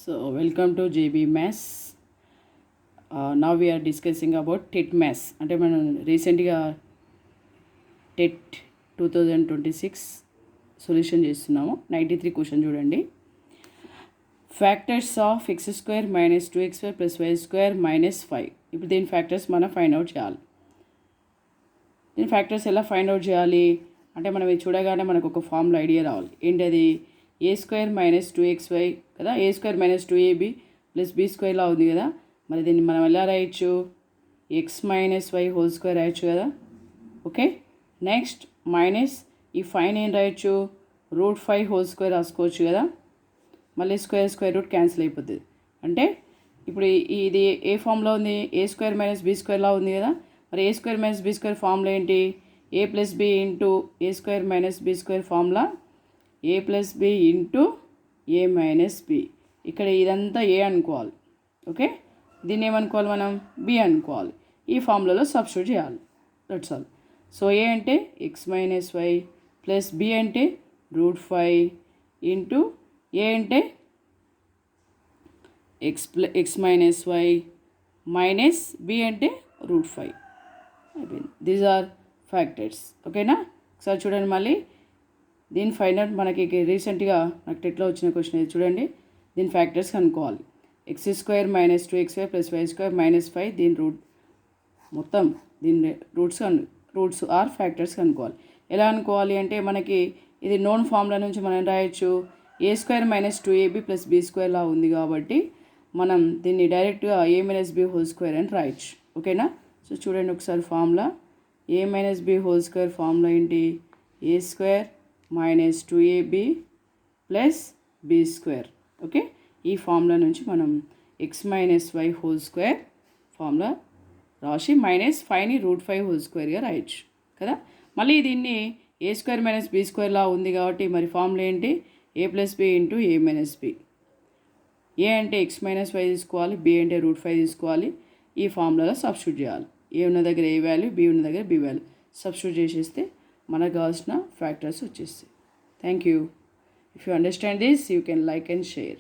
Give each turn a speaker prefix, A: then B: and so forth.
A: So welcome to JB Maths. Now we are discussing about TET Maths. అంటే మనం రీసెంట్గా TET 2026 solution చేస్తున్నాము. 93 question చూడండి. Factors of x square minus 2x² plus y square minus 5. ఇప్పుడు దీని factors మనం find out చేయాలి. దీని ఫ్యాక్టర్స్ ఎలా ఫైండ్ అవుట్ చేయాలి అంటే మనం ఇది చూడగానే మనకు ఒక ఫార్ములా ఐడియా రావాలి. ఏంటది? ఏ స్క్వేర్ మైనస్ 2xy కదా, A square minus 2ab plus B స్క్వేర్లా ఉంది కదా. మరి దీన్ని మనం ఎలా రాయొచ్చు? X minus Y whole square రాయొచ్చు కదా. ఓకే, నెక్స్ట్ మైనస్ ఈ ఫైవ్ ఏం రాయొచ్చు? √5 హోల్ స్క్వేర్ రాసుకోవచ్చు కదా. మళ్ళీ స్క్వేర్ రూట్ క్యాన్సిల్ అయిపోతుంది. అంటే ఇప్పుడు ఇది ఏ ఫామ్లో ఉంది? ఏ స్క్వేర్ మైనస్ బీ స్క్వేర్లా ఉంది కదా. మరి A square minus B square ఫామ్లో ఏంటి? A plus B into A square minus B square formula A plus B into A minus B. ఇక్కడ ఇదంతా ఏ అనుకోవాలి. ఓకే, దీన్ని ఏమనుకోవాలి మనం? బి అనుకోవాలి. ఈ ఫార్ములాలో సబ్స్టిట్యూట్ చేయాలి. That's all. సో ఏ అంటే x minus y plus b అంటే √5 ఇంటూ ఏ అంటే x minus y minus b అంటే √5 అయిపోయింది. These are factors. ఓకేనా? ఒకసారి చూడండి మళ్ళీ. దీని ఫైండ్ అవుట్ మనకి రీసెంట్గా నాకు టెట్లో వచ్చిన క్వశ్చన్ ఇది చూడండి. దీని ఫ్యాక్టర్స్ కనుక్కోవాలి. X square minus 2xy plus y square minus 5. దీని రూట్ మొత్తం దీని రూట్స్ ఆర్ ఫ్యాక్టర్స్ కనుక్కోవాలి. ఎలా అనుకోవాలి అంటే మనకి ఇది నోన్ ఫార్ములా నుంచి మనం రాయొచ్చు. A square minus 2ab plus B స్క్వేర్లా ఉంది కాబట్టి మనం దీన్ని డైరెక్ట్గా A minus B whole square అని రాయొచ్చు. ఓకేనా? సో చూడండి ఒకసారి formula. A minus B whole square formula ఏంటి? A square minus 2ab plus B square. Okay, ఈ ఫార్ములా నుంచి మనం X minus Y whole square formula రాసి మైనస్ 5ని √5 హోల్ స్క్వేర్గా రాయొచ్చు కదా. మళ్ళీ దీన్ని ఏ స్క్వేర్ మైనస్ బీ స్క్వేర్లా ఉంది కాబట్టి మరి ఫార్ములా ఏంటి? A plus B into A minus B. ఏ అంటే ఎక్స్ మైనస్ వై తీసుకోవాలి, బి అంటే √5 తీసుకోవాలి. ఈ ఫార్ములాలో సబ్స్టిట్యూట్ చేయాలి. ఏ ఉన్న దగ్గర ఏ వాల్యూ, బి ఉన్న దగ్గర బి వాల్యూ సబ్స్టిట్యూట్ చేసేస్తే మనకు కావాల్సిన ఫ్యాక్టర్స్ వచ్చేస్తాయి. Thank you. If you understand this, you can like and share.